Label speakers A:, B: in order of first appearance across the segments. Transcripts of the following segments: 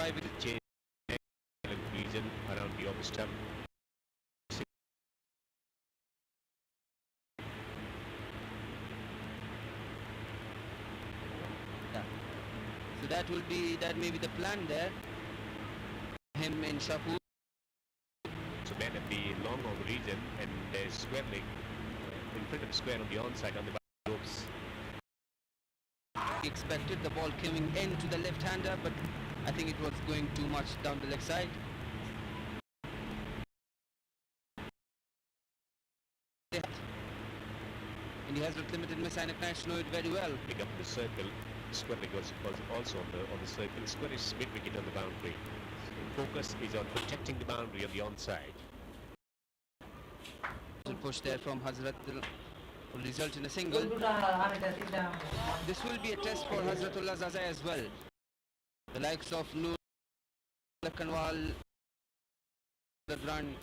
A: 5 wickets change region around the off stump.
B: Yeah. So that may be the plan there. Him in Shapu.
A: So man at the long on region and there's square leg in front of the square on the onside on the ropes.
B: He expected the ball coming into the left-hander, but I think it was going too much down the leg side. And he has not limited miss. Ainak know it very well.
A: Pick up the circle. Square leg was also on the circle. Square is mid wicket on the boundary. Focus is on protecting the boundary on the onside.
B: Push there from Hazrat will result in a single. This will be a test for Hazratullah Zazai as well. The likes of Noor Lakanwal, the ground.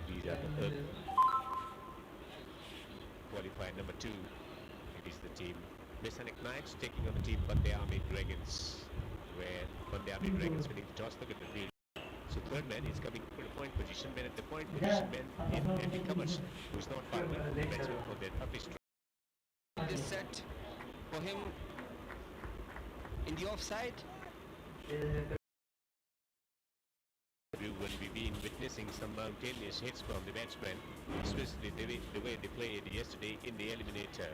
A: These are the qualifier number 2. It is the team Ainak Knights taking on the team Band-e-Amir Dragons, where Band-e-Amir Dragons winning the toss. Look at the field. So third man is coming for the point position. Man at the point position, man in Andy Covers, who is not far away from the batsman for their toughest.
B: This set for him in the offside.
A: When we've been witnessing some mountainous hits from the batsmen, especially the way they played yesterday in the eliminator.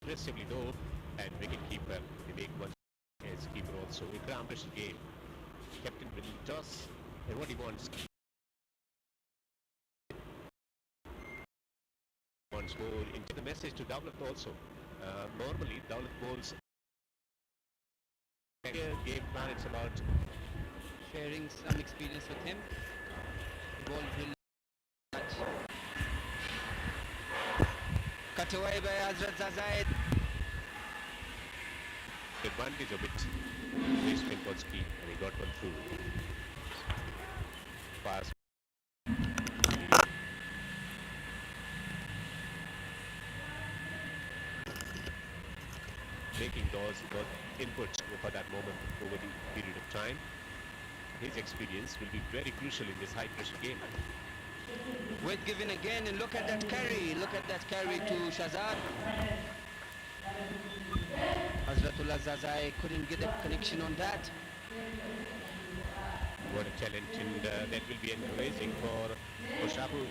A: Aggressively though, and wicket-keeper, they make one as keeper also. A ground pressure game. Captain winning the toss, and what he wants more into the message to Dawlat also. Normally, Dawlat bowls game plan, it's about
B: sharing some experience with him. The ball will match. Cut away by Hazrat Zazai.
A: The advantage of it. This spin was key and he got one through. Pass. Making those inputs for that moment over the period of time. His experience will be very crucial in this high pressure game.
B: Weight given again, and look at that carry. Look at that carry to Shahzad. Hazratullah Zazai couldn't get a connection on that.
A: What a talent, and that will be encouraging for Shabu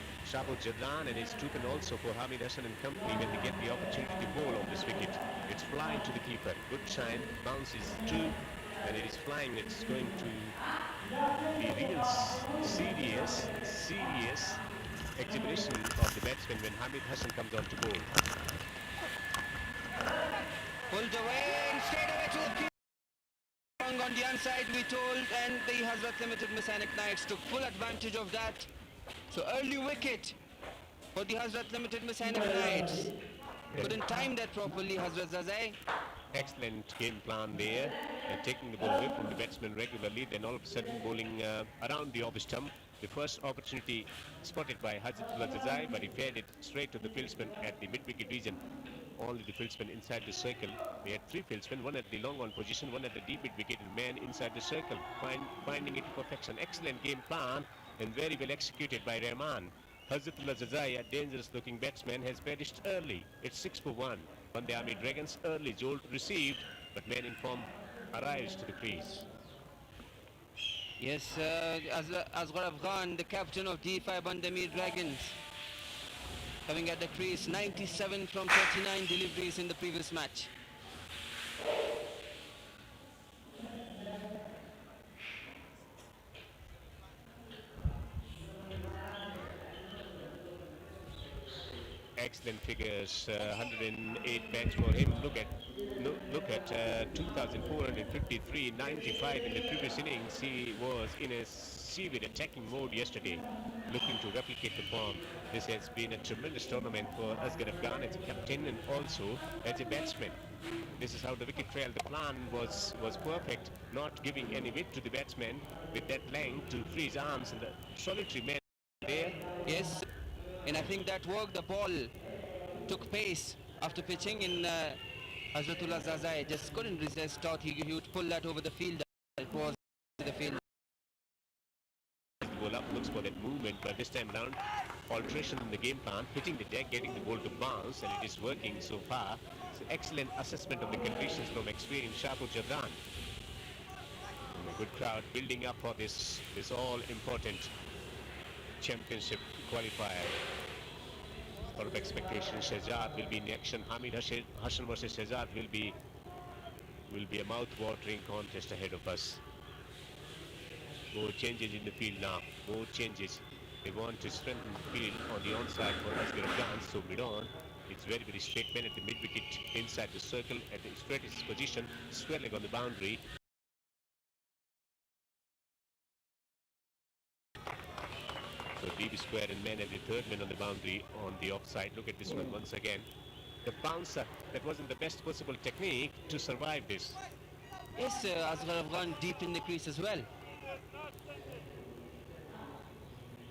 A: Jadran and his troop, and also for Hamid Hassan and company when they get the opportunity to bowl on this wicket. It's flying to the keeper. Good shine, bounces through, and it is flying. It's going to be real serious exhibition of the batsman when Hamid Hassan comes on to bowl.
B: Pulled away and straight away to the keeper. On the inside, we told, and the Hazrat Limited Ainak Knights took full advantage of that. So early wicket for the Hazrat Limited Ainak Knights. Couldn't time that properly, Hazrat Zazai.
A: Excellent game plan there, taking the ball away from the batsman regularly, then all of a sudden bowling around the off stump. The first opportunity spotted by Hazratullah Zazai, but he fed it straight to the fieldsman at the mid-wicket region. Only the fieldsman inside the circle. We had 3 fieldsmen, one at the long on position, one at the deep mid-wicket, and man inside the circle, finding it to perfection. Excellent game plan and very well executed by Rahman. Hazratullah Zazai, a dangerous-looking batsman, has perished early. It's 6 for 1. Band-e-Amir Dragons early jolt received, but man in form arrives to the crease.
B: Yes, Asghar Afghan, the captain of D5 Band-e-Amir Dragons, coming at the crease, 97 from 39 deliveries in the previous match.
A: Excellent figures, 108 bats for him. Look at 2,453, 95 in the previous innings. He was in a severe attacking mode yesterday, looking to replicate the form. This has been a tremendous tournament for Asghar Afghan as a captain and also as a batsman. This is how the wicket trail. The plan was perfect, not giving any width to the batsman with that length to free his arms, and the solitary man there.
B: Yes, and I think that worked. The ball took pace after pitching in Hazratullah Zazai just couldn't resist, thought he would pull that over the field. It was the field.
A: The ball up, looks for that movement, but this time around, alteration in the game plan, hitting the deck, getting the ball to bounce, and it is working so far. It's an excellent assessment of the conditions from experienced Shpageeza. A good crowd building up for this all-important championship qualifier. A lot of expectation. Shahzad will be in action. Hamid Hassan versus Shahzad will be a mouth-watering contest ahead of us. More changes in the field now. More changes. They want to strengthen the field on the onside for Asghar Afghan. So mid-on, it's very, very straight men at the mid-wicket, inside the circle, at the straightest position, square leg on the boundary. So DB square and men at the third man on the boundary on the offside. Look at this one once again. The bouncer, that wasn't the best possible technique to survive this.
B: Yes, Asghar Afghan deep in the crease as well.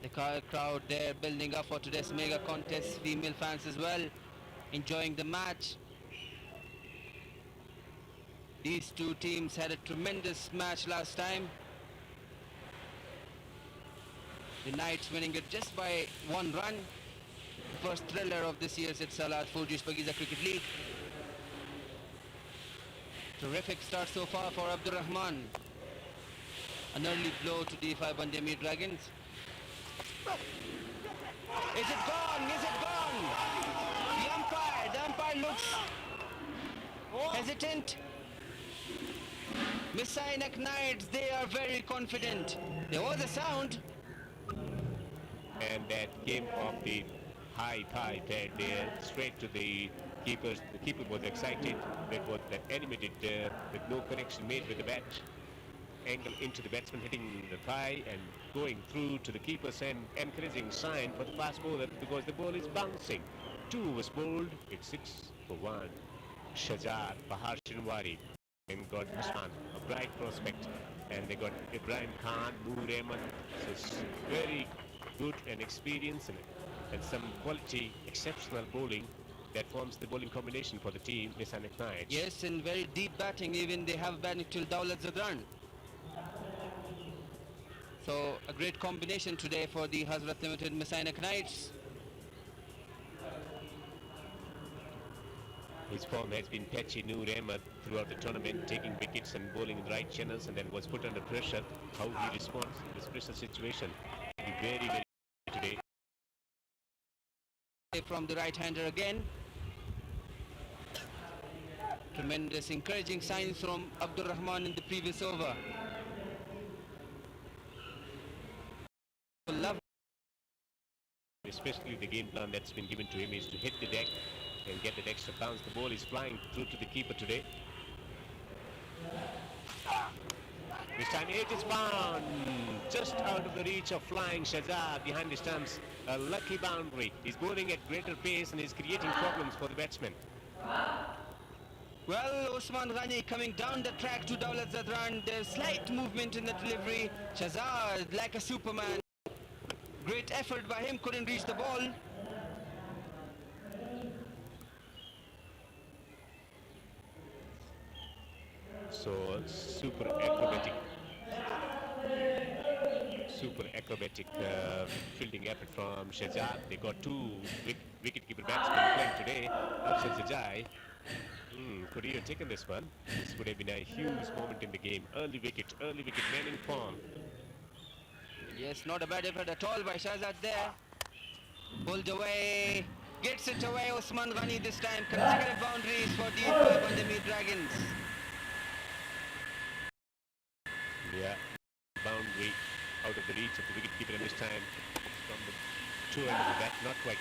B: The crowd there building up for today's mega contest. Female fans as well enjoying the match. These two teams had a tremendous match last time. The Knights winning it just by 1 run. The first thriller of this year's Salat 4G Shpageeza Cricket League. Terrific start so far for Abdur Rahman. An early blow to D5 Band-e-Amir Dragons. Is it gone? Is it gone? The umpire looks hesitant. Miss Ainak Knights, they are very confident. There was a sound.
A: And that came off the high pad there, straight to the keepers. The keeper was excited. That animated with no connection made with the bat. Angle into the batsman, hitting the thigh and going through to the keepers, and encouraging sign for the fast bowler because the ball is bouncing. 2 was bowled. It's 6 for 1. Shahzad, Bahar Shinwari, and got Usman, a bright prospect, and they got Ibrahim Khan, Noor Ahmed. So it's very good and experience and some quality, exceptional bowling that forms the bowling combination for the team, Miss Ainak Knights.
B: Yes, and very deep batting. Even they have batted till Dawlat Zadran. So a great combination today for the Hazrat Limited Miss Ainak Knights.
A: His form has been patchy. Noor Ahmed throughout the tournament, taking wickets and bowling in the right channels, and then was put under pressure. How he responds in this pressure situation will be very, very today.
B: From the right-hander again. Tremendous encouraging signs from Abdur Rahman in the previous over. Love.
A: Especially the game plan that's been given to him is to hit the deck and get that extra bounce. The ball is flying through to the keeper today. This time it is bound, just out of the reach of flying Shahzad behind the stumps. A lucky boundary. He's bowling at greater pace and is creating problems for the batsman.
B: Well, Usman Ghani coming down the track to Dawlat Zadran. There's slight movement in the delivery. Shahzad like a superman. Great effort by him, couldn't reach the ball.
A: So super acrobatic fielding effort from Shahzad. They got 2 wicket-keeper batsmen playing today. Afzal Zajai. Could he have taken this one? This would have been a huge moment in the game. Early wicket, man in form.
B: Yes, not a bad effort at all by Shahzad there. Pulled away, gets it away. Usman Ghani this time. Consecutive boundaries for D5 Band-e-Amir Dragons.
A: Yeah, boundary out of the reach of the wicketkeeper, and this time from the 2 end of the bat, not quite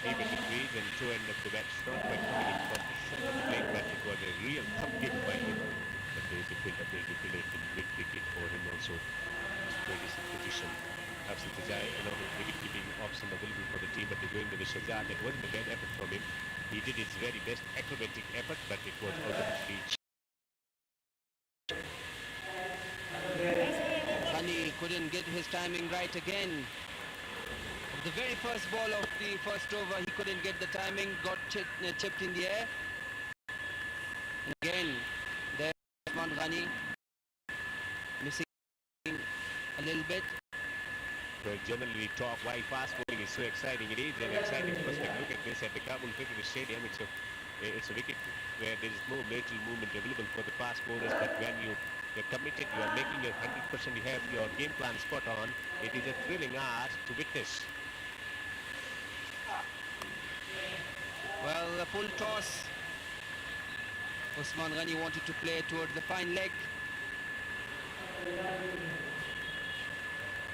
A: even the crease, and 2 end of the bat not quite coming in from the center of the plate, but it was a real tough given by him. But there is a fielder, big wicket for him also. Shpageeza in position. Afzal Zajai, another wicket-keeping option available for the team, but they're going with the Shahzad. That wasn't a bad effort from him. He did his very best acrobatic effort, but it was out of his reach.
B: Ghani couldn't get his timing right again. The very first ball of the first over, he couldn't get the timing, got chipped in the air. Again, there's Usman Ghani missing a little bit.
A: Well, generally we talk why fast bowling is so exciting. It is an exciting prospect. Look at this at the Kabul Cricket Stadium. It's a wicket where there is no lateral movement available for the fast bowlers. But when you're committed, you are making your 100%. You have your game plan spot on. It is a thrilling art to witness.
B: Well, a full toss. Usman Ghani wanted to play towards the fine leg.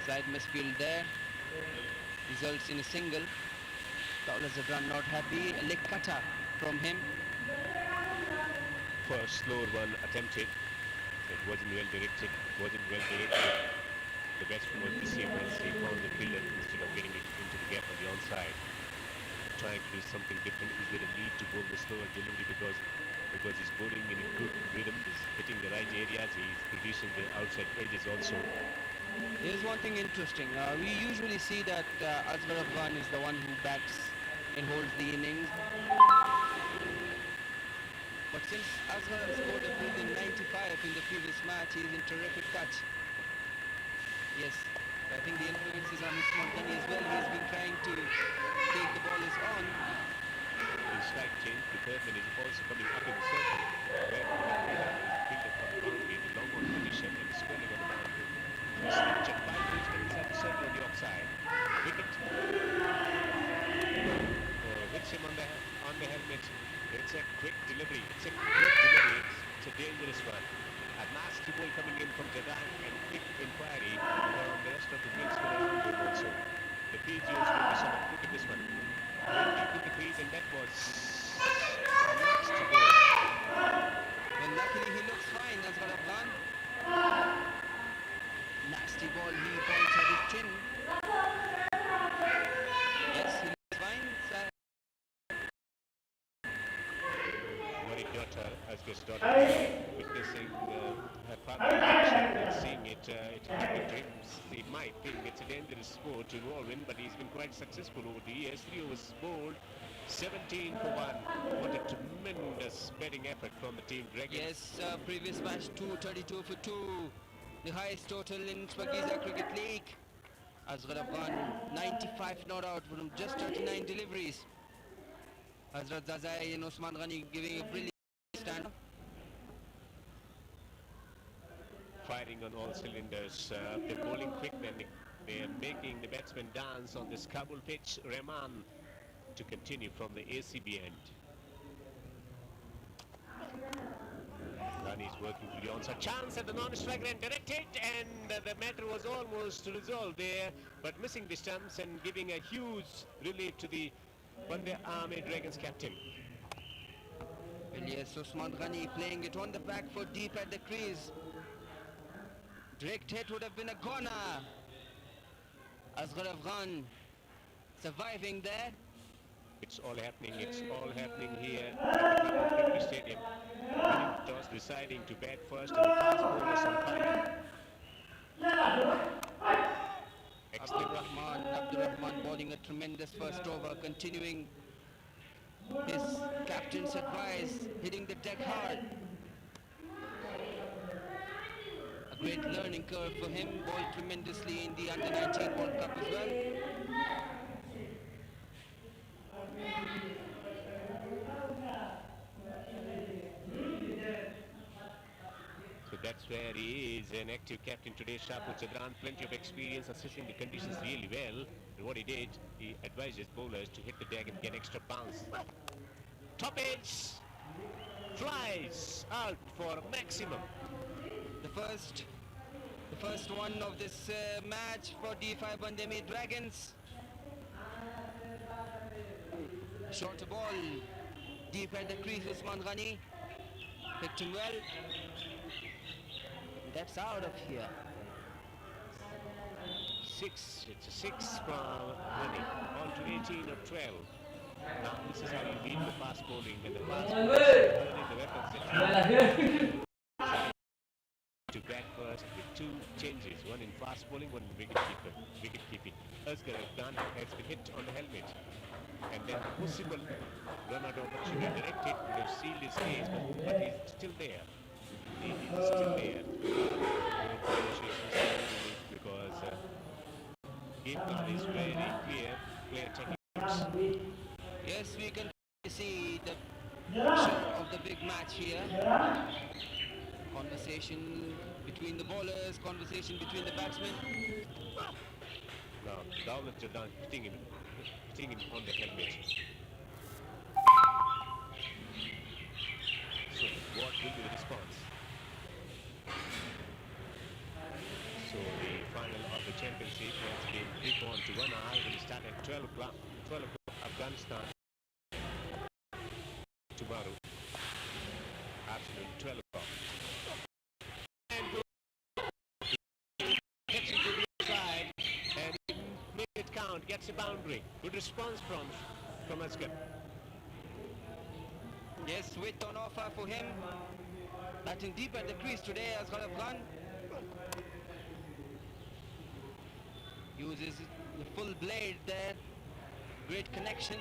B: Side misfield there. Results in a single. Dawla Zadran not happy. A leg cutter from him.
A: First slower one attempted. It wasn't well directed. The batsman was deceived as he found the fielder instead of getting it into the gap on the onside. Trying to do something different. Is there a need to bowl the slower delivery because he's bowling in a good rhythm, he's hitting the right areas, he's producing the outside edges also.
B: Here's one thing interesting. We usually see that Asghar Afghan is the one who bats and holds the innings. But since Asghar has scored a brilliant 95 in the previous match, he is in terrific touch. Yes, I think the influence is on Usman Ghani as well. He's been trying to take the ball is on.
A: In slight change, the third man is also coming up in the circle. Where the fielder from the boundary, the long on position and scoring on the boundary. Snatch at 5 feet inside the circle on the offside. Wicket. Hits him on the helmet. It's a quick delivery. It's a dangerous one. A nasty ball coming in from Jadai and quick inquiry from the rest of the field spinner around him also. The PGOs will be somewhat. Look at this one. Deep in the crease, and that was a nasty ball.
B: Well, luckily he looks fine, Asghar Afghan. Nasty ball, he points at his chin. Yes, he looks fine.
A: Worried daughter, Asghar's daughter, witnessing her father in action and seeing it happened to him. He might think it's a dangerous sport to involve in, but he's been quite successful over the years. 3 overs bowled, 17 for 1. What a tremendous batting effort from the team Dragons.
B: Yes, previous match 232 for 2. The highest total in Shpageeza Cricket League. Asghar Afghan 95 not out from just 39 deliveries. Hazrat Zazai and Usman Ghani giving a brilliant stand.
A: Firing on all cylinders. They're bowling quick, then they're making the batsmen dance on this Kabul pitch. Rahman to continue from the ACB end. Ghani is working to the onside. Chance at the non-striker and directed, and the matter was almost resolved there, but missing the stumps and giving a huge relief to the Band-e-Amir Dragons captain.
B: Well, yes, Usman Ghani playing it on the back foot deep at the crease. Direct hit would have been a corner. Asghar Afghan surviving there.
A: It's all happening here at the Kabul Cricket Stadium. Winning toss, deciding to bat first, and the fast bowlers on fire.
B: Abdur Rahman bowling a tremendous first over, continuing his captain's advice, hitting the deck hard. A great learning curve for him, bowled tremendously in the Under-19 World Cup as well.
A: So that's where he is, an active captain today. Shahpur Chadran, plenty of experience, assessing the conditions really well. And what he did, he advised his bowlers to hit the deck and get extra bounce. Top edge flies out for maximum.
B: The first one of this match for D5 Band-e-Amir Dragons. Short ball, deep at the crease, Usman Ghani picked him well. That's out of here.
A: It's a 6 from Ghani, on to 18 of 12. Now this is how you beat the fast bowling, and the fast bowling, the weapons to bat first with 2 changes, one in fast bowling, one in wicket keeping. Asghar Afghan has been hit on the helmet. and then possible run-out opportunity directed would have sealed his case, but he's still there. He's still there. Negotiations because game plan is very clear. Player techniques.
B: Yes, we can see the pressure of the big match here. Conversation between the bowlers, conversation between the batsmen.
A: Now, Dawlat Jordan hitting him on the helmet. So, what will be the response? So, the final of the championship has been pre-gone to 1 hour. Will start at 12 o'clock. Afghanistan. Tomorrow. Afternoon, 12 o'clock. And gets into the side and made it count. Gets a boundary. Good response from Asghar.
B: Yes, width on offer for him. Batting deep at the crease today, Asghar Afghan. Uses the full blade there. Great connection.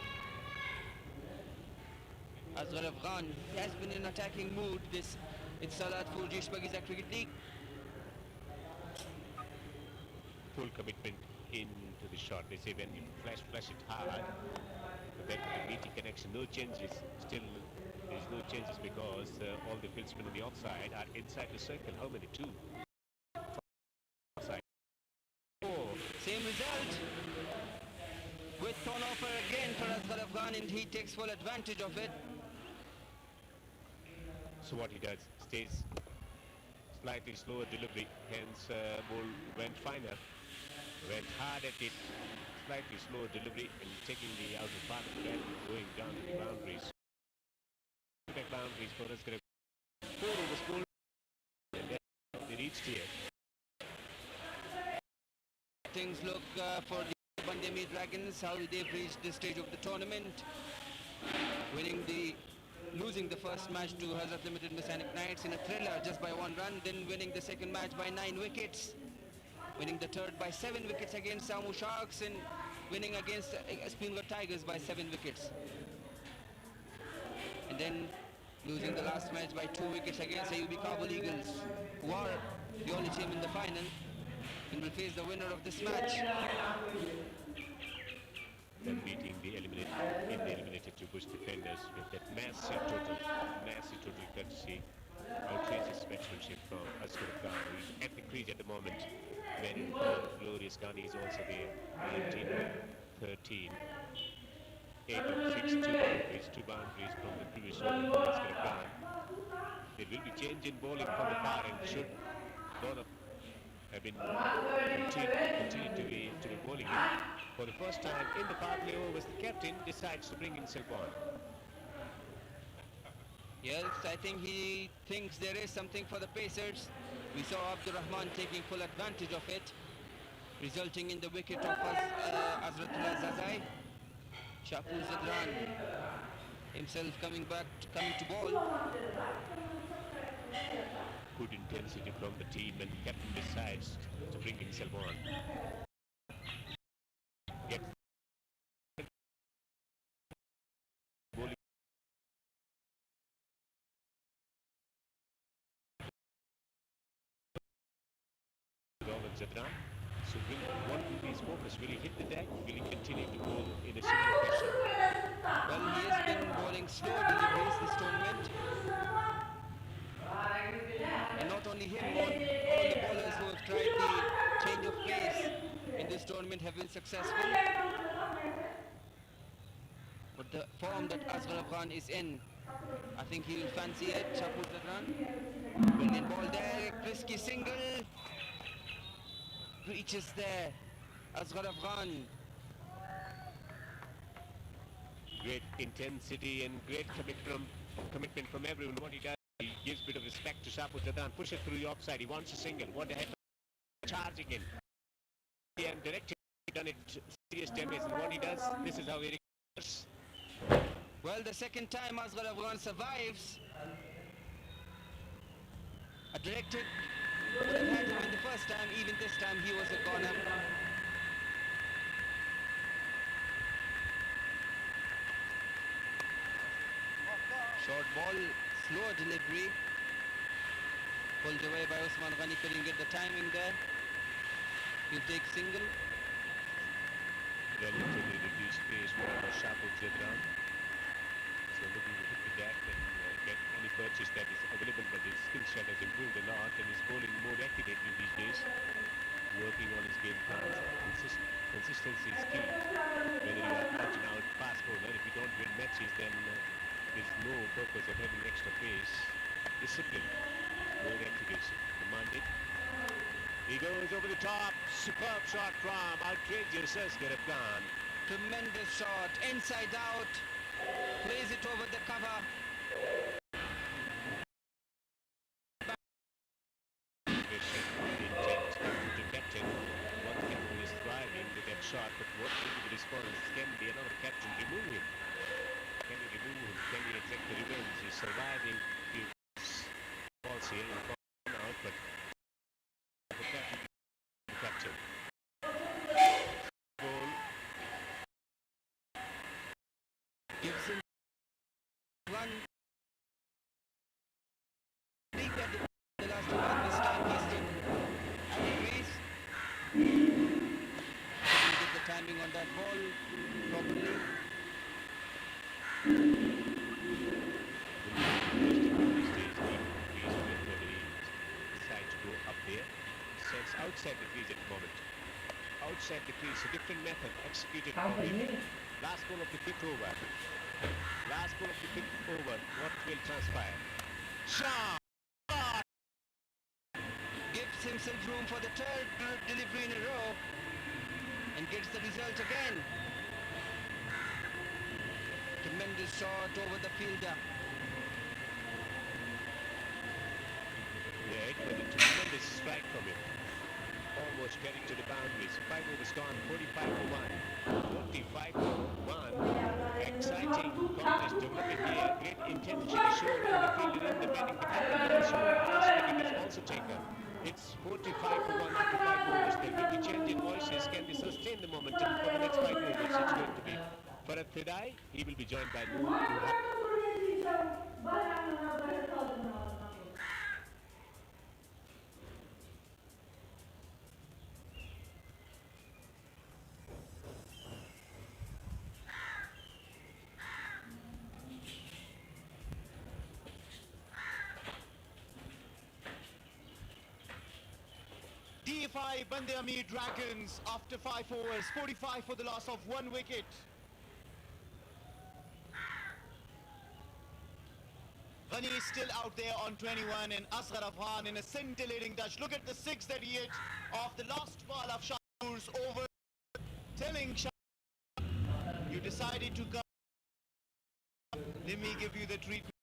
B: Asghar Afghan has been in attacking mood. It's Salat for Shpageeza Cricket League.
A: Full commitment into the shot. They say when you flash it hard, then the meaty connection, no changes. Still, there's no changes because all the fieldsmen on the offside are inside the circle. How many? 2. Offside.
B: Same result. With on offer again for Asghar Afghan, and he takes full advantage of it.
A: So what he does, stays slightly slower delivery, hence ball went finer, went hard at it, slightly slower delivery and taking the outer part of the bat, going down to the boundaries. Back boundaries for Asghar. 4 overs bowled and then they reached here.
B: Things look for the Band-e-Amir Dragons, how they've reached this stage of the tournament, losing the first match to Hazrat Limited Mechanic Knights in a thriller just by 1 run, then winning the second match by 9 wickets, winning the third by 7 wickets against Samu Sharks, and winning against Spingar Tigers by 7 wickets. And then losing the last match by 2 wickets against Ayubi Kabul Eagles, who are the only team in the final and will face the winner of this match.
A: Then beating the eliminated to Bush defenders with that massive total courtesy, outrageous batsmanship from Asghar Khan, who's at the crease at the moment. Very glorious Ghani is also there. 19-13. 8 of 6, 2 boundaries from the previous over for Asghar Khan. There will be change in bowling from the far end. Should Donald have been continued to be bowling in. For the first time in the power play overs, the captain decides to bring himself on.
B: Yes, I think he thinks there is something for the Pacers. We saw Abdur Rahman taking full advantage of it, resulting in the wicket of Azratullah Zazai. Shapul Zadran himself coming to ball.
A: Good intensity from the team, and the captain decides to bring himself on. Gets bowling. Zadran. So what will be his focus? Will he hit the deck? Will he continue to bowl in a similar fashion?
B: Well, he has been bowling slow deliveries this tournament. And not only him, all the bowlers who have tried the change of pace in this tournament have been successful. But the form that Asghar Khan is in, I think he will fancy it. Shapul Zadran. Brilliant ball there, risky single. Reaches there, Asghar Khan.
A: Great intensity and great commitment from everyone. What he does, he gives a bit of respect to Shapul Zadran. Push it through the offside. He wants a single. What the heck? Charging in. And directly done it serious damage. And what he does, this is how he recovers.
B: Well, the second time Asghar Khan survives. A directed would have had him in the first time. Even this time he was a corner. Short ball, slow delivery. Pulled away by Usman Ghani, couldn't get the timing there. He'll take single.
A: Relatively reduced pace for Shpageeza. So looking to hit the gap and get any purchase that is available, but his skill set has improved a lot and is bowling more accurately these days. Working on his game plans. Consistency is key. Whether you are out and out fast bowler, if you don't win matches, then there's no purpose of having extra pace. Discipline, more accuracy. Demanded. He goes over the top. Superb shot from outrageous Asghar Afghan.
B: Tremendous shot, inside out. Plays it over the cover.
A: Shot, but what will be the response? Can be another captain remove him? Can he remove him? Can he exact the revenge? He's surviving few balls here and gone out, but the captain. Goal.
B: Gives him one. League at the last one. This time he's still out of pace. Timing on that ball properly.
A: Decides to go up there. Sends outside the crease at the moment. Outside the crease, a different method executed from him. Last ball of the fifth over. Last ball of the fifth over. What will transpire? Shot!
B: Gives himself room for the third delivery in a row. And gets the result again. Tremendous shot over the fielder.
A: Yeah, it was a tremendous strike from him. Almost carried to the boundaries. 5 overs gone, 45 for 1. 45 for 1. Exciting contest developing here. Great intensity shown in the fielder in the batting department also. Last wicket is also taken. It's 45 for 1 after 5 overs. There will be change in voices. Can they sustain the momentum for the next 5 overs? It's going to be Farad Fidai. He will be joined by Noor.
C: D5 Band-e-Amir Dragons after 5 overs, 45 for the loss of 1 wicket. Ghani is still out there on 21 and Asghar Afghan in a scintillating touch. Look at the 6 that he hit off the last ball of Shah's over, telling Shah, you decided to come, let me give you the treatment.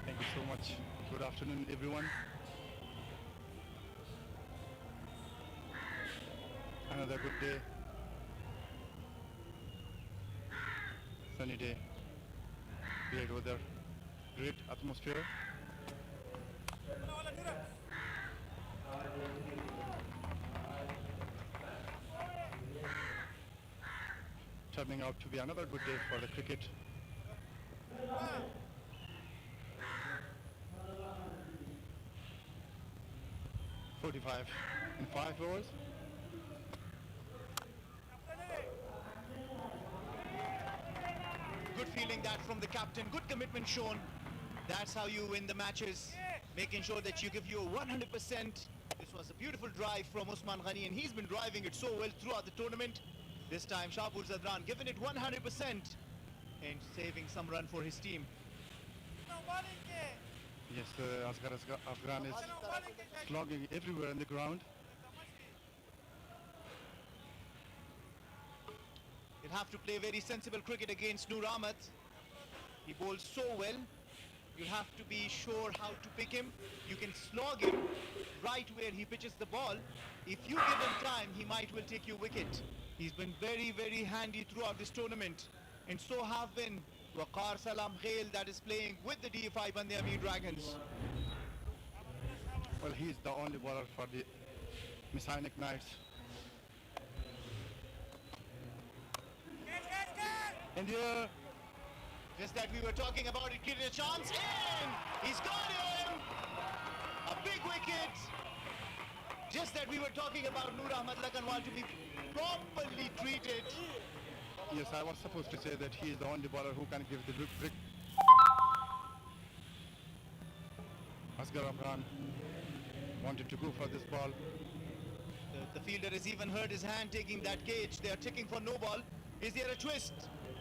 D: Thank you so much. Good afternoon, everyone. Another good day. Sunny day. Great weather. Great atmosphere. Turning out to be another good day for the cricket. .45 in 5 overs.
C: Good feeling that from the captain, good commitment shown. That's how you win the matches, making sure that you give your 100%. This was a beautiful drive from Usman Ghani and he's been driving it so well throughout the tournament. This time Shpageeza giving it 100% and saving some run for his team.
D: Yes, Asghar Afghan is slogging everywhere on the ground.
C: He'll have to play very sensible cricket against Noor Ahmed. He bowls so well. You have to be sure how to pick him. You can slog him right where he pitches the ball. If you give him time, he might well take your wicket. He's been very, very handy throughout this tournament. And so have been Waqar Salam Khail, that is playing with the D5 Band-e-Amir Dragons.
D: Well, he's the only bowler for the Ainak Knights. in the air.
C: Just that we were talking about it, created a chance, and he's got him! A big wicket. Just that we were talking about Noor Ahmad Lakanwal to be properly treated.
D: Yes, I was supposed to say that he is the only bowler who can give the brick. Asghar Afghan wanted to go for this ball.
C: The fielder has even hurt his hand taking that cage. They are checking for no ball. Is there a twist?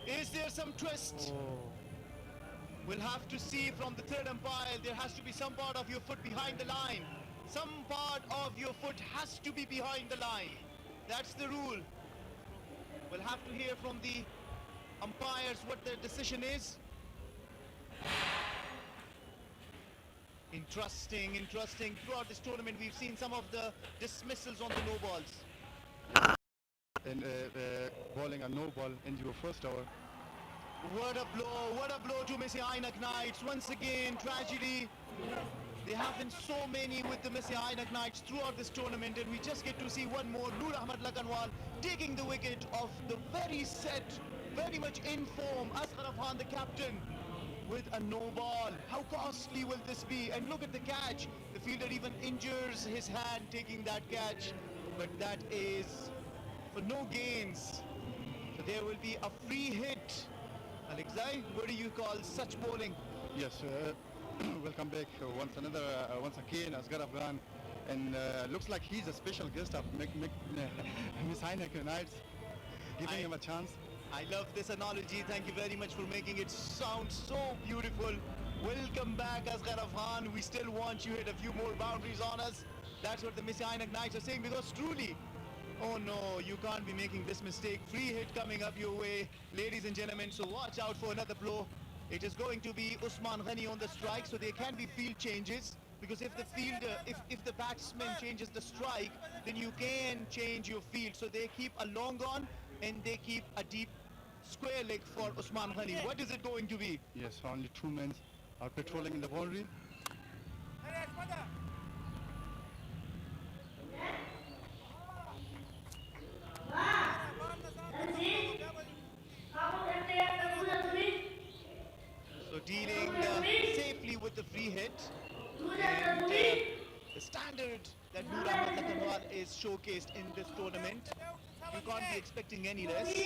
C: Is there some twist? We'll have to see from the third umpire. There has to be some part of your foot behind the line. Some part of your foot has to be behind the line. That's the rule. We'll have to hear from the umpires what their decision is. Interesting. Throughout this tournament, we've seen some of the dismissals on the no balls.
D: And bowling a no ball in your first over.
C: What a blow to Messi Ainak Knights. Once again, tragedy. There have been so many with the Messi Ainak Knights throughout this tournament, and we just get to see one more. Noor Ahmad Lakanwal taking the wicket of the very set, very much in form, Asghar Afghan, the captain, with a no ball. How costly will this be? And look at the catch. The fielder even injures his hand taking that catch, but that is for no gains. So there will be a free hit. Alexei, what do you call such bowling?
D: Yes, welcome back once again, Asghar Afghan, and looks like he's a special guest of Miss Ainak Knights, giving him a chance.
C: I love this analogy. Thank you very much for making it sound so beautiful. Welcome back, Asghar Afghan. We still want you to hit a few more boundaries on us. That's what the Miss Ainak Knights are saying, because truly, oh no, you can't be making this mistake. Free hit coming up your way, ladies and gentlemen, so watch out for another blow. It is going to be Usman Ghani on the strike, so there can be field changes, because if the fielder, if the batsman changes the strike, then you can change your field. So they keep a long on and they keep a deep square leg for Usman Ghani. What is it going to be?
D: Yes, only 2 men are patrolling in the boundary.
C: So dealing safely with the free hit, and the standard that Noor Ahmad Lakanwal is showcased in this tournament, you can't be expecting any less. So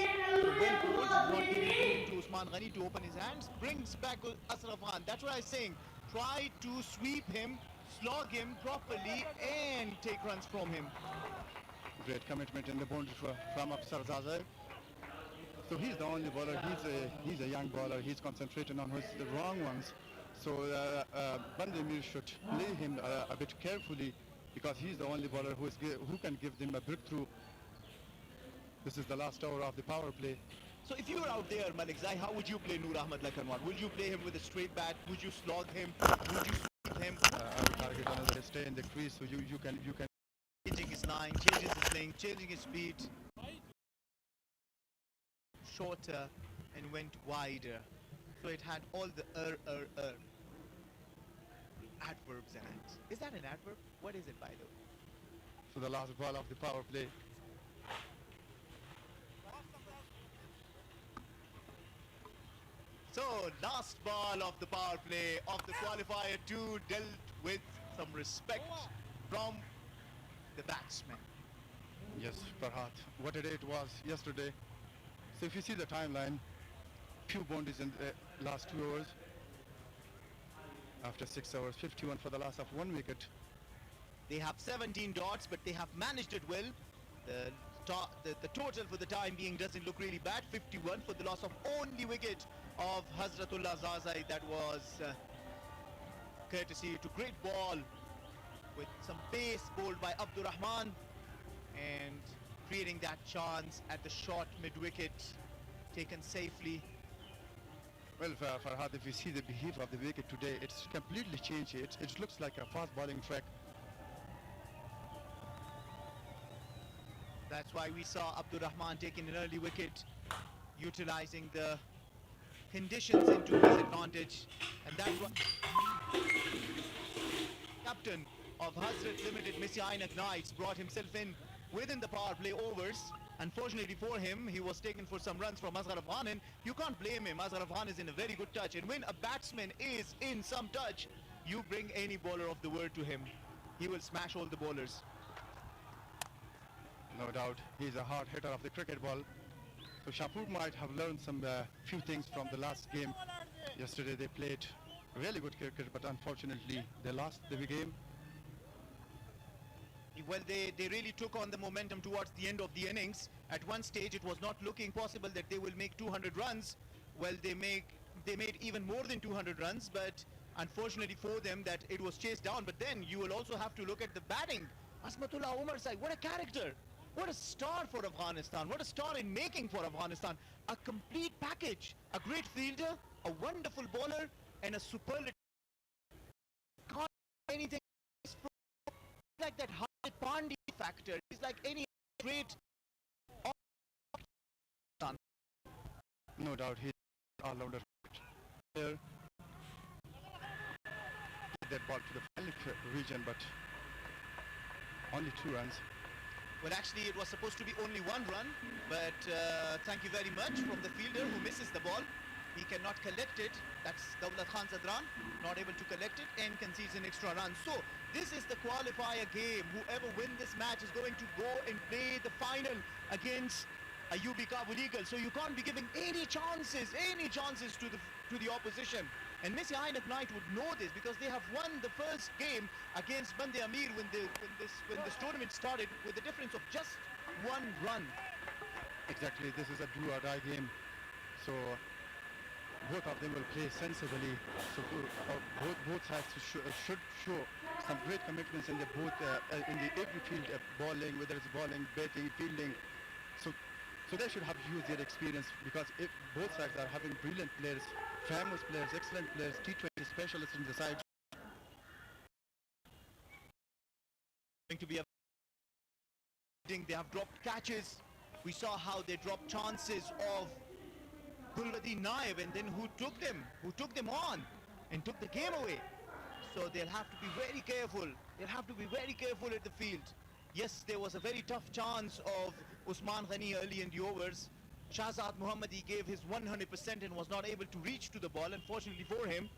C: well bowled, not giving room to Usman Ghani to open his hands, brings back Ashraf Khan. That's what I'm saying. Try to sweep him, slog him properly, and take runs from him.
D: Great commitment in the boundary from Shpageeza. So he's the only bowler. He's a young bowler. He's concentrating on the wrong ones. So Band-e-Amir should play him a bit carefully, because he's the only bowler who can give them a breakthrough. This is the last over of the power play.
C: So if you were out there, Malikzai, how would you play Noor Ahmad Lakanwal? Would you play him with a straight bat? Would you slog him? Would you sweep him?
D: I would target another stay in the crease, so you can.
C: Changing his line, changing his length, changing his speed. Shorter and went wider. So it had all the adverbs in it. Is that an adverb? What is it, by the way?
D: So the last ball of the power play.
C: So last ball of the power play of the qualifier 2 dealt with some respect from the batsman.
D: Yes, Farhat. What a day it was yesterday. So if you see the timeline, few boundaries in the last 2 hours. After 6 hours, 51 for the loss of 1 wicket.
C: They have 17 dots, but they have managed it well. The total for the time being doesn't look really bad. 51 for the loss of only wicket of Hazratullah Zazai. That was courtesy to great ball with some pace bowled by Abdur Rahman, and creating that chance at the short mid-wicket, taken safely.
D: Well, Farhad, if you see the behavior of the wicket today, it's completely changed. It looks like a fast bowling track.
C: That's why we saw Abdur Rahman taking an early wicket, utilizing the conditions into his advantage. And that was captain of Hazrat Limited, Messi Ainak Knights, brought himself in within the power play overs. Unfortunately for him, he was taken for some runs from Asghar Afghan, and you can't blame him. Asghar Afghan is in a very good touch, and when a batsman is in some touch, you bring any bowler of the world to him, he will smash all the bowlers.
D: No doubt, he's a hard hitter of the cricket ball. So Shahpur might have learned some few things from the last game. Yesterday they played really good cricket, but unfortunately they lost the game.
C: Well, they really took on the momentum towards the end of the innings. At one stage, it was not looking possible that they will make 200 runs. Well, they made even more than 200 runs, but unfortunately for them, that it was chased down. But then you will also have to look at the batting. Asmatullah Umar side, what a character! What a star for Afghanistan! What a star in making for Afghanistan! A complete package. A great fielder, a wonderful bowler, and a superlative. Can't do anything like that. Pandey factor. He's like any great.
D: No doubt he's all-rounder player. That ball to the final region, but only 2 runs.
C: Well, actually, it was supposed to be only 1 run, but thank you very much from the fielder who misses the ball. He cannot collect it. That's Dawlat Khan Zadran, not able to collect it and concedes an extra run. So this is the qualifier game. Whoever wins this match is going to go and play the final against UB Kabul Eagles. So you can't be giving any chances to the opposition. And Messi Ainak Knight would know this because they have won the first game against Band-e-Amir when this tournament started with a difference of just 1 run.
D: Exactly, this is a do-or-die game. So both of them will play sensibly. So both sides should show some great commitments in the every field of bowling, whether it's bowling, batting, fielding. So they should have used their experience because if both sides are having brilliant players, famous players, excellent players, T20 specialists in the side.
C: Going to be they have dropped catches. We saw how they dropped chances of Gulwadi Naib, and then who took them on and took the game away. So they'll have to be very careful. They'll have to be very careful at the field. Yes, there was a very tough chance of Usman Ghani early in the overs. Shahzad Muhammadi gave his 100% and was not able to reach to the ball, unfortunately for him.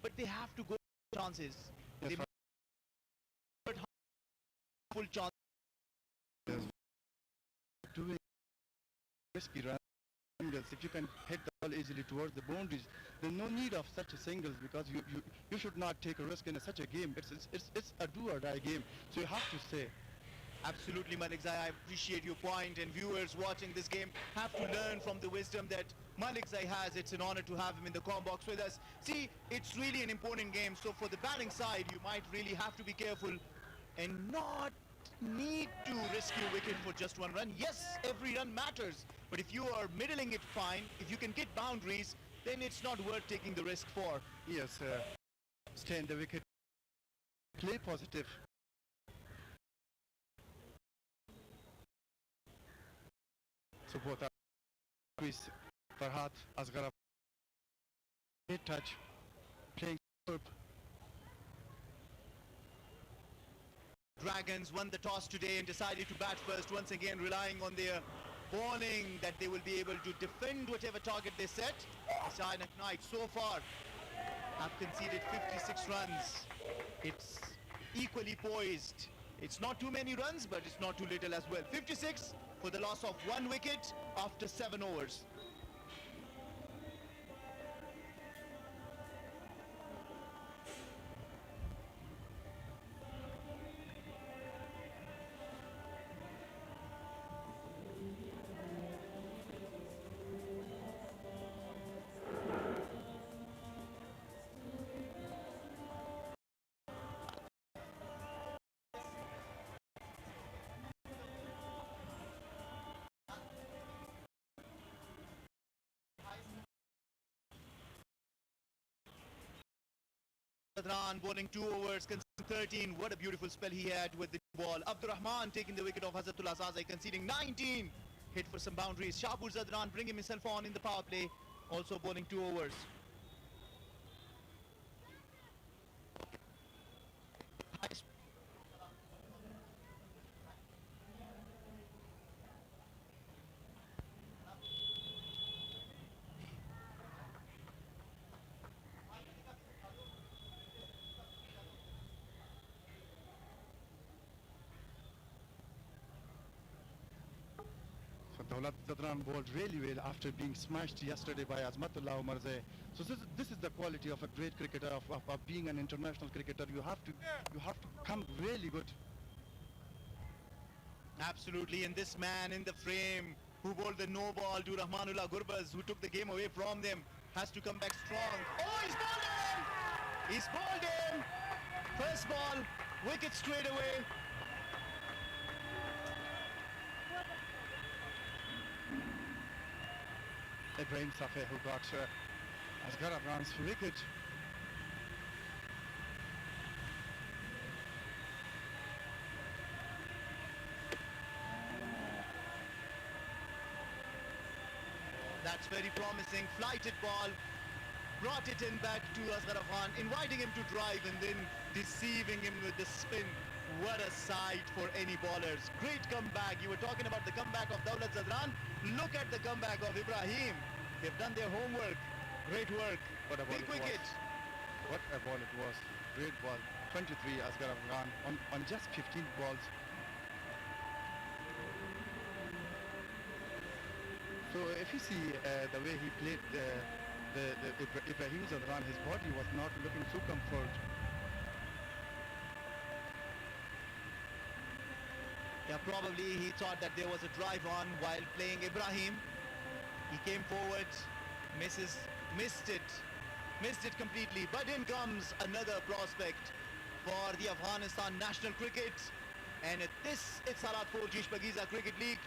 C: But they have to go for chances.
D: Yes,
C: They full chance.
D: Doing risky runs. If you can hit the ball easily towards the boundaries, there's no need of such a singles because you should not take a risk in such a game. It's a do-or-die game, so you have to say.
C: Absolutely, Malikzai, I appreciate your point, and viewers watching this game have to learn from the wisdom that Malikzai has. It's an honor to have him in the comm box with us. See, it's really an important game, so for the batting side, you might really have to be careful and not need to risk your wicket for just 1 run. Yes, every run matters, but if you are middling it fine, if you can get boundaries, then it's not worth taking the risk for.
D: Yes, stay in the wicket, play positive. So both are Farhat, Asghar, great touch, playing superb.
C: Dragons won the toss today and decided to bat first, once again relying on their bowling, that they will be able to defend whatever target they set. Ainak Knight so far have conceded 56 runs. It's equally poised. It's not too many runs, but it's not too little as well. 56 for the loss of 1 wicket after 7 overs. Zadran bowling 2 overs, conceding 13. What a beautiful spell he had with the ball. Abdurrahman taking the wicket of Hazratullah Zazai, conceding 19. Hit for some boundaries. Shahpur Zadran bringing himself on in the power play, also bowling 2 overs.
D: Dawlat Zadran bowled really well after being smashed yesterday by Azmatullah Umarze. So this is the quality of a great cricketer, of being an international cricketer. You have to come really good.
C: Absolutely, and this man in the frame who bowled the no ball to Rahmanullah Gurbaz, who took the game away from them, has to come back strong. Oh, he's bowled him! He's bowled him! First ball, wicket straight away.
D: Ibrahim Safeh, who got Asghar Afghan's wicket.
C: That's very promising. Flighted ball, brought it in back to Asghar Afghan, inviting him to drive and then deceiving him with the spin. What a sight for any bowlers. Great comeback. You were talking about the comeback of Dawlat Zadran. Look at the comeback of Ibrahim. They've done their homework. Great work.
D: What a ball
C: Big
D: it
C: wicket.
D: was. What a ball it was. Great ball. 23 Asghar Afghan on just 15 balls. So if you see the way he played Ibrahim Zadran, his body was not looking so comfort.
C: Yeah, probably he thought that there was a drive on while playing Ibrahim. He came forward, missed it completely. But in comes another prospect for the Afghanistan national cricket. And at this, it's Salat 4G Shpageeza Cricket League.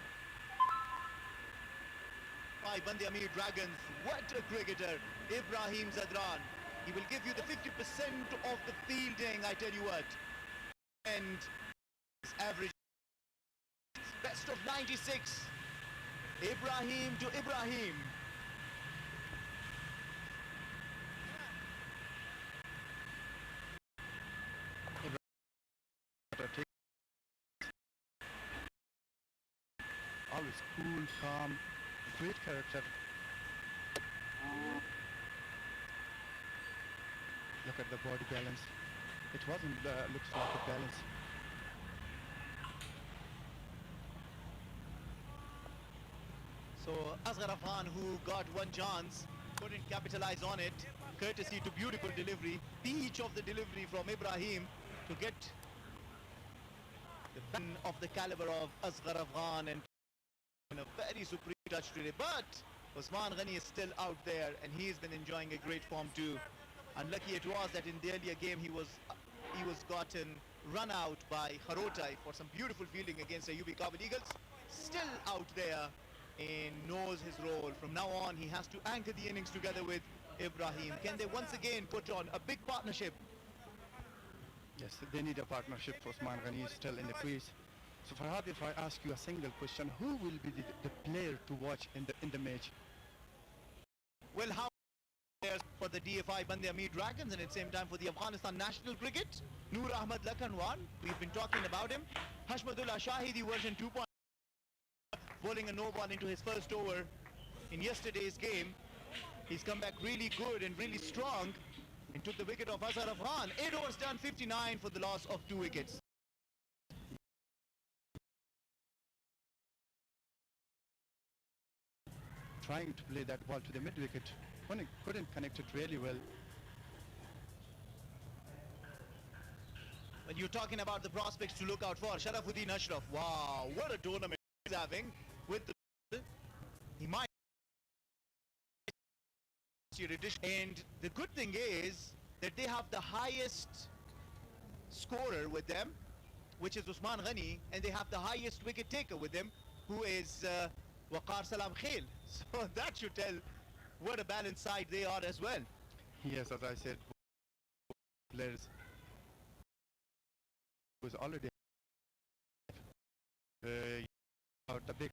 C: By Band-e-Amir Dragons, what a cricketer, Ibrahim Zadran. He will give you the 50% of the fielding, I tell you what. And his average, best of 96. Ibrahim to Ibrahim.
D: Always cool, calm, great character. Look at the body balance. It wasn't looks like a balance.
C: So Asghar Afghan, who got one chance, couldn't capitalize on it, courtesy to beautiful delivery, peach of the delivery from Ibrahim to get the win of the caliber of Asghar Afghan and in a very supreme touch today. But Usman Ghani is still out there and he's been enjoying a great form too. Unlucky it was that in the earlier game he was gotten run out by Harotai for some beautiful fielding against the UB Kabul Eagles. Still out there and knows his role. From now on, he has to anchor the innings together with Ibrahim. Can they once again put on a big partnership?
D: Yes, they need a partnership. Usman Ghani is still in the crease. So Farhad, if I ask you a single question, who will be the player to watch in the match?
C: Well, how players for the DFI Band-e-Amir Dragons and at the same time for the Afghanistan national cricket? Noor Ahmad Lakanwan, we've been talking about him. Hashmadullah Shahidi version 2.0, bowling a no ball into his first over in yesterday's game. He's come back really good and really strong and took the wicket of Asghar Afghan. 8 overs done, 59 for the loss of 2 wickets.
D: Trying to play that ball to the mid-wicket. Couldn't connect it really well.
C: When you're talking about the prospects to look out for, Sharafuddin Ashraf, wow, what a tournament he's having with the... He might... And the good thing is that they have the highest scorer with them, which is Usman Ghani, and they have the highest wicket taker with them, who is Waqar Salam Khail. So that should tell what a balanced side they are as well.
D: Yes, as I said, players was already out the big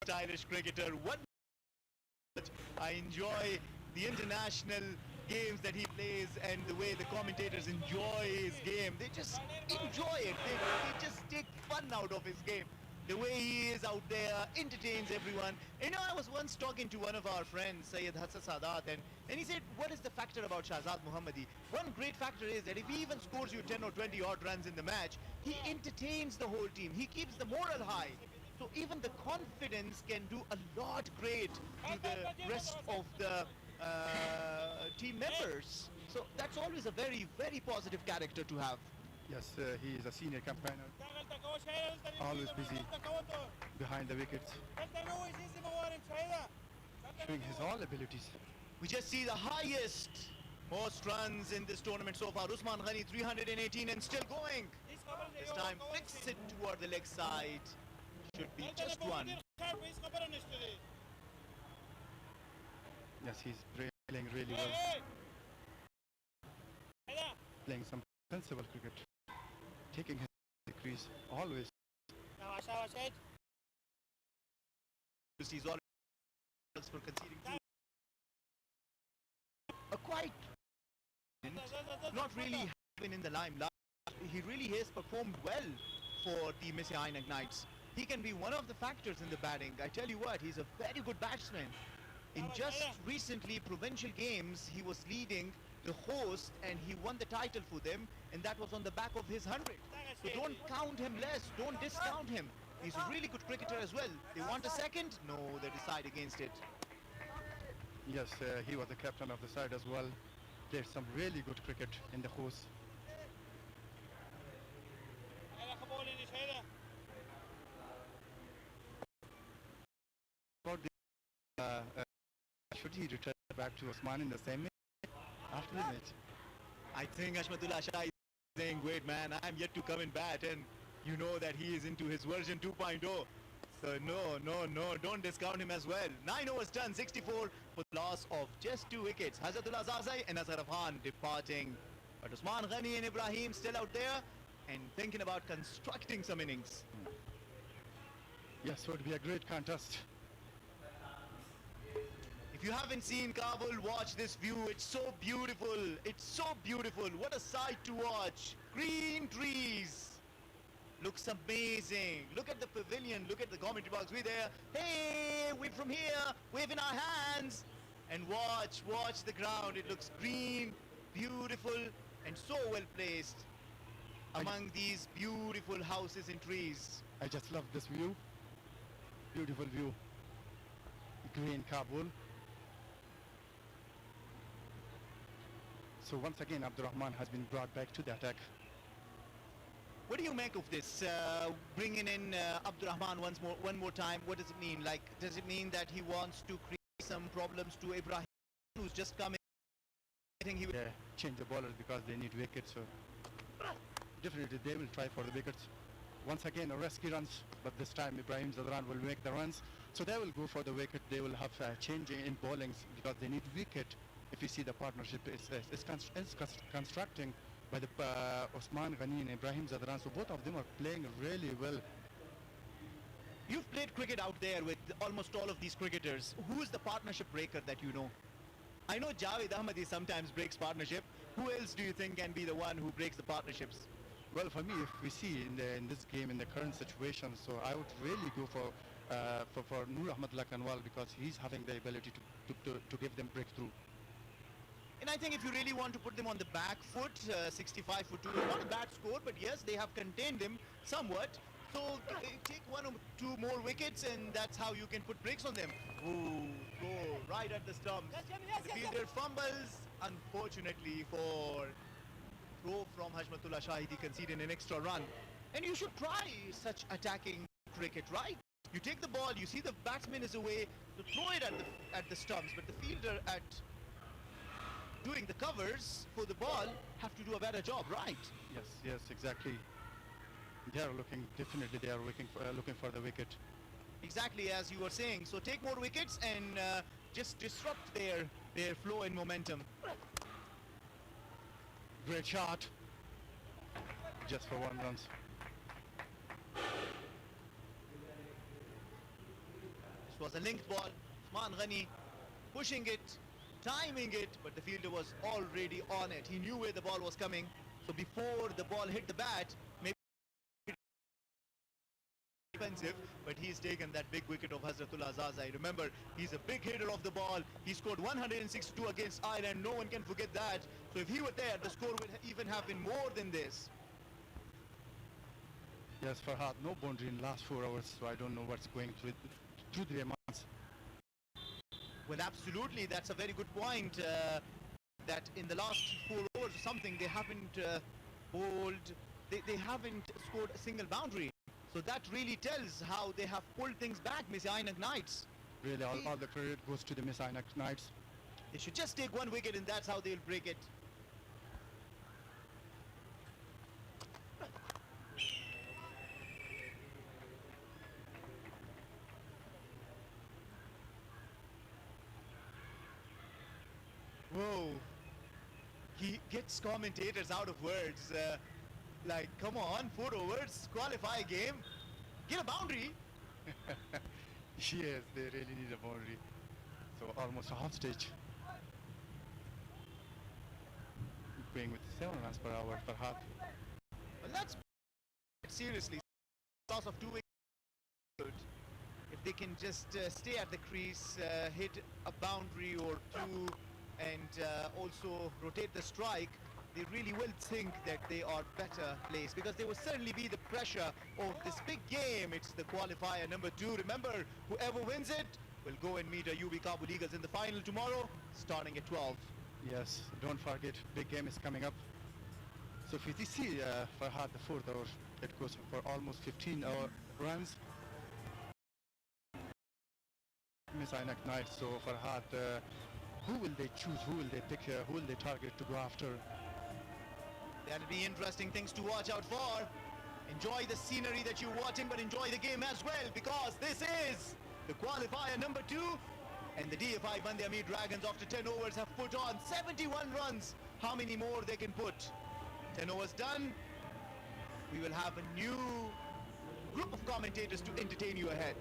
C: stylish cricketer. What I enjoy the international games that he plays and the way the commentators enjoy his game. They just enjoy it. They just take fun out of his game. The way he is out there, entertains everyone. You know, I was once talking to one of our friends, Syed Hassan Sadat, and he said, what is the factor about Shahzad Mohammadi? One great factor is that if he even scores you 10 or 20 odd runs in the match, he entertains the whole team. He keeps the morale high. So even the confidence can do a lot great to the rest of the team members. So that's always a very, very positive character to have.
D: Yes, he is a senior campaigner, always busy behind the wickets, showing his all abilities.
C: We just see the highest most runs in this tournament so far. Usman Ghani 318 and still going. This time flicks it toward the leg side. Should be just one.
D: Yes, he's playing really well. Playing some sensible cricket. Taking his crease always.
C: He's already for conceding two. Quite not really been in the limelight. He really has performed well for the Missy Ainak Knights. He can be one of the factors in the batting. I tell you what, he's a very good batsman. In just recently provincial games, he was leading the host and he won the title for them, and that was on the back of his 100. So don't count him less, don't discount him. He's a really good cricketer as well. They want a second? No, they decide against it.
D: Yes, he was the captain of the side as well. Played some really good cricket in the host. About the, should he return back to Osman in the same match after the match?
C: I think Ashmatullah Shah is saying, wait man, I'm yet to come in bat, and you know that he is into his version 2.0. So no, don't discount him as well. 9 overs done, 64 for the loss of just 2 wickets. Hazratullah Zazai and Azhar Khan departing. But Usman Ghani and Ibrahim still out there and thinking about constructing some innings.
D: Yes, so it would be a great contest.
C: If you haven't seen Kabul, watch this view. It's so beautiful. It's so beautiful. What a sight to watch. Green trees. Looks amazing. Look at the pavilion. Look at the commentary box. We're there. Hey, we're from here. Waving our hands. And watch the ground. It looks green, beautiful, and so well placed among these beautiful houses and trees.
D: I just love this view. Beautiful view. Green Kabul. So once again, Abdurrahman has been brought back to the attack.
C: What do you make of this? Bringing in Abdurrahman one more time. What does it mean? Like, does it mean that he wants to create some problems to Ibrahim, who's just coming? I think he will
D: change the bowlers because they need wickets. So definitely they will try for the wickets. Once again, a rescue runs, but this time Ibrahim Zadran will make the runs. So they will go for the wicket. They will have change in bowlings because they need wicket. If you see the partnership is constructing by the Osman Ghani and Ibrahim Zadran. So both of them are playing really well.
C: You've played cricket out there with almost all of these cricketers. Who is the partnership breaker that you know? I know Javed Ahmadi sometimes breaks partnership. Who else do you think can be the one who breaks the partnerships?
D: Well, for me, if we see in this game, in the current situation, so I would really go for Nur Ahmadullah Kanwal because he's having the ability to give them breakthrough.
C: And I think if you really want to put them on the back foot, 65 for 2, not a bad score, but yes, they have contained them somewhat. So take 1 or 2 more wickets and that's how you can put breaks on them. Ooh, go right at the stumps. The fielder fumbles, unfortunately for throw from Hashmatullah Shahidi, conceding an extra run. And you should try such attacking cricket, right? You take the ball, you see the batsman is away, to throw it at the stumps, but the fielder at doing the covers for the ball have to do a better job, right?
D: Yes, exactly. They are definitely they are looking for the wicket.
C: Exactly as you were saying. So take more wickets and just disrupt their flow and momentum.
D: Great shot. Just for 1 run.
C: This was a linked ball. Usman Ghani pushing it, timing it, but the fielder was already on it. He knew where the ball was coming. So before the ball hit the bat, maybe defensive, but he's taken that big wicket of Hazratullah Zazai. Remember, he's a big hitter of the ball. He scored 162 against Ireland. No one can forget that. So if he were there, the score would even have been more than this.
D: Yes, Farhad, no boundary in last 4 hours, so I don't know what's going through their minds.
C: Well, absolutely, that's a very good point. That in the last 4 overs or something, they haven't bowled, they haven't scored a single boundary. So that really tells how they have pulled things back, Miss Ainak Knights.
D: Really, all the credit goes to the Miss Ainak Knights.
C: They should just take 1 wicket and that's how they'll break it. Whoa. He gets commentators out of words. Like, come on, 4 overs, qualify a game, get a boundary.
D: Yes, they really need a boundary. So almost a half stage. Playing with 7 runs per hour, Farhad.
C: Well, that's seriously loss of 2 wickets. If they can just stay at the crease, hit a boundary or 2, and also rotate the strike, they really will think that they are better placed, because there will certainly be the pressure of this big game. It's the qualifier number 2. Remember, whoever wins it will go and meet a UB Kabul Eagles in the final tomorrow, starting at 12.
D: Yes, don't forget, big game is coming up. So if you see Farhad, the 4th over, it goes for almost 15 runs. Miss Ainak Knights, so Farhad, who will they choose, who will they pick, who will they target to go after?
C: That'll be interesting things to watch out for. Enjoy the scenery that you're watching, but enjoy the game as well, because this is the qualifier number 2. And the DFI Band-e-Amir Dragons, after 10 overs, have put on 71 runs. How many more they can put? 10 overs done. We will have a new group of commentators to entertain you ahead.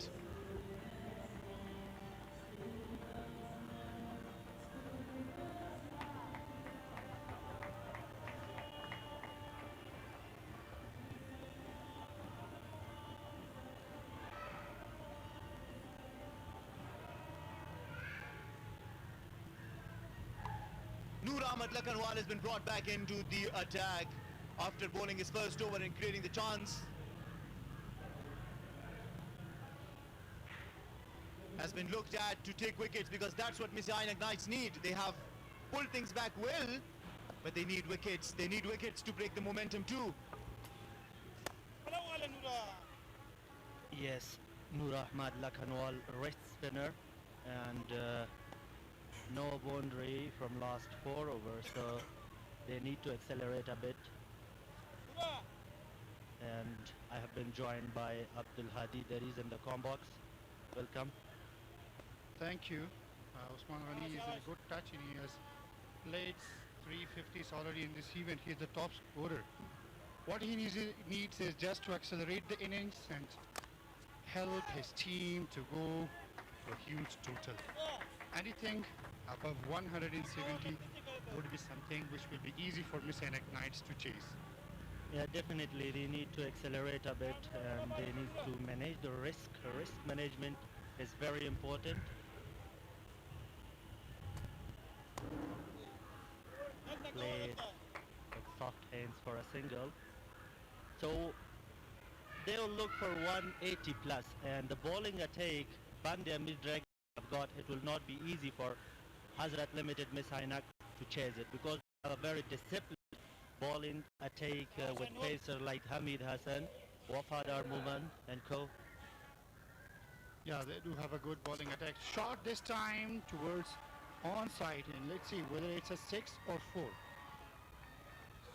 C: Lakanwal has been brought back into the attack after bowling his first over and creating the chance. Has been looked at to take wickets, because that's what Miss Ainak Knights need. They have pulled things back well, but they need wickets. They need wickets to break the momentum too.
E: Yes, Nur Ahmad Lakanwal, wrist spinner, and no boundary from last 4 overs, so they need to accelerate a bit. And I have been joined by Abdul Hadi Daris in the com box. Welcome.
F: Thank you. Usman Ghani is in good touch and he has played 350s already in this event. He is the top scorer. What he needs is just to accelerate the innings and help his team to go to a huge total. Anything above 170 would be something which will be easy for Miss Ainak Knights to chase.
E: Yeah, definitely they need to accelerate a bit, and they need to manage the risk. Risk management is very important. Played with soft hands for a single. So they'll look for 180 plus, and the bowling attack Band-e-Amir Dragons have got, it will not be easy for Hazrat Limited Miss Ainak to chase it, because they have a very disciplined bowling attack with pacer like Hamid Hassan, Wafadar Muman and co.
F: Yeah, they do have a good bowling attack. Shot this time towards onside, and let's see whether it's a 6 or 4.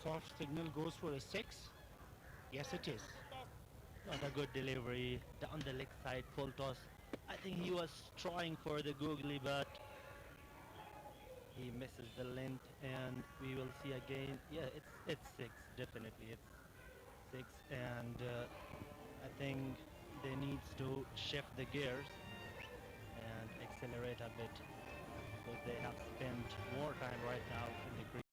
F: Soft signal goes for a 6. Yes, it is.
E: Not a good delivery down the leg side, full toss. I think he was trying for the googly, but he misses the length, and we will see again. Yeah, it's 6, definitely it's 6, and I think they need to shift the gears and accelerate a bit, because they have spent more time right now in the crease.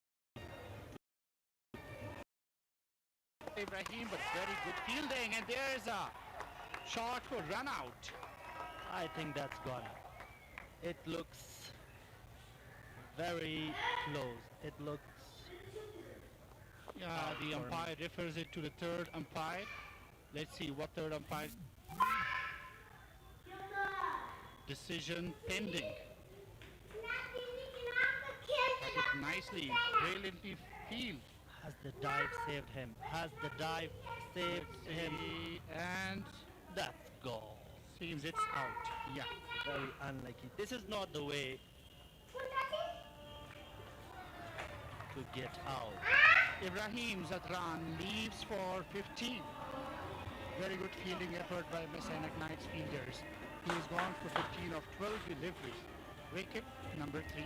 F: Ibrahim, but very good fielding, and there's a Shot for run out.
E: I think that's gone. It looks very close. It looks
F: Yeah,
E: out
F: the
E: for
F: umpire refers it to the third umpire. Let's see what third umpire decision pending. That is nicely, brilliantly field.
E: Has the dive saved him? Has the dive saved him?
F: And
E: That's goal.
F: seems it's out. Yeah.
E: Very unlucky. This is not the way to get out.
F: Ibrahim Zatran leaves for 15. Very good fielding effort by Miss Ainak Knights fielders. He has gone for 15 of 12 deliveries. Wicket number 3.